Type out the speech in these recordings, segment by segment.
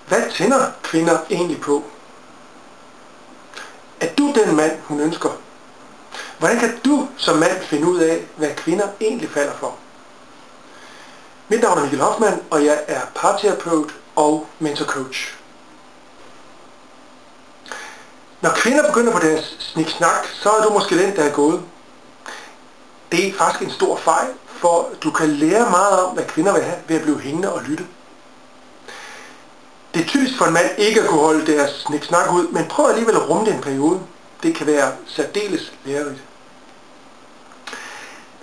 Hvad tænder kvinder egentlig på? Er du den mand, hun ønsker? Hvordan kan du som mand finde ud af, hvad kvinder egentlig falder for? Mit navn er Mikkel Hoffmann, og jeg er parterapeut og mentorcoach. Når kvinder begynder på deres sniksnak, så er du måske den, der er gået. Det er faktisk en stor fejl, for du kan lære meget om, hvad kvinder vil have ved at blive hængende og lytte. Det er typisk for en mand ikke at kunne holde deres sniksnak ud, men prøv alligevel at rumme det en periode. Det kan være særdeles lærerigt.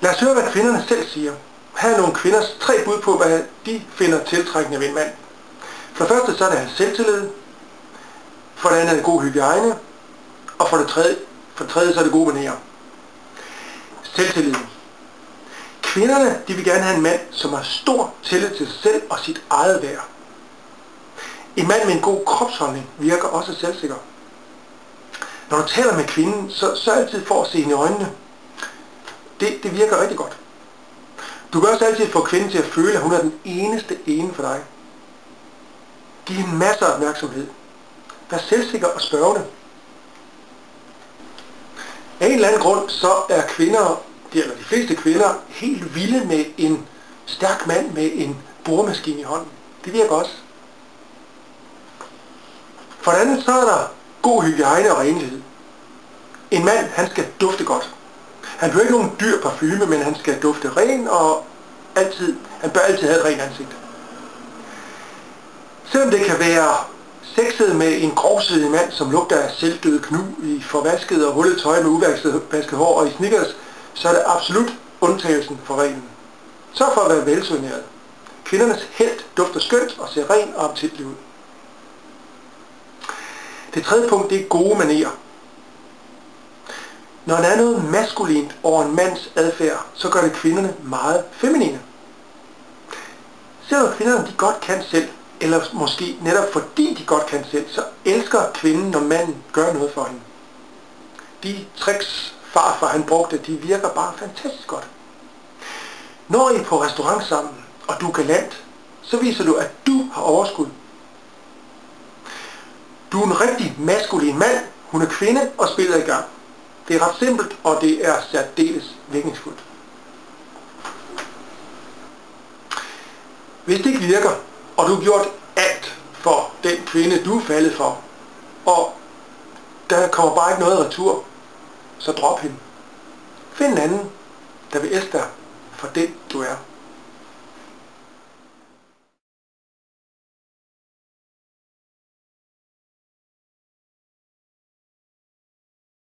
Lad os høre, hvad kvinderne selv siger. Her er nogle kvinders 3 bud på, hvad de finder tiltrækkende ved en mand. For det første så er det hans selvtillid. For det andet er det god hygiejne. Og for det tredje så er det gode manerer. Selvtillid. Kvinderne de vil gerne have en mand, som har stor tillid til sig selv og sit eget værd. En mand med en god kropsholdning virker også selvsikker. Når du taler med kvinden, så altid for at se hende i øjnene. Det virker rigtig godt. Du kan også altid få kvinden til at føle, at hun er den eneste ene for dig. Giv hende masser af opmærksomhed. Vær selvsikker og spørgende. Af en eller anden grund, så er kvinder, eller de fleste kvinder, helt vilde med en stærk mand med en boremaskine i hånden. Det virker også. For det andet, så er der god hygiejne og renlighed. En mand, han skal dufte godt. Han behøver ikke nogen dyr parfume, men han skal dufte ren, og han bør altid have et rent ansigt. Selvom det kan være sexet med en grovsvedig mand, som lugter af selvdøde knu i forvasket og hullet tøj med uvasket hår og i sneakers, så er det absolut undtagelsen for reglen. Sørg for at være velsoigneret. Kvindernes helt dufter skønt og ser ren og appetitlig ud. Det tredje punkt, det er gode manerer. Når der er noget maskulint over en mands adfærd, så gør det kvinderne meget feminine. Selvom kvinderne de godt kan selv, eller måske netop fordi de godt kan selv, så elsker kvinden, når manden gør noget for hende. De tricks farfar han brugte, de virker bare fantastisk godt. Når I er på restaurant sammen, og du er galant, så viser du, at du har overskud. Du er en rigtig maskulin mand, hun er kvinde og spiller i gang. Det er ret simpelt, og det er særdeles virkningsfuldt. Hvis det ikke virker, og du har gjort alt for den kvinde, du er faldet for, og der kommer bare ikke noget retur, så drop hende. Find en anden, der vil elske dig for den, du er.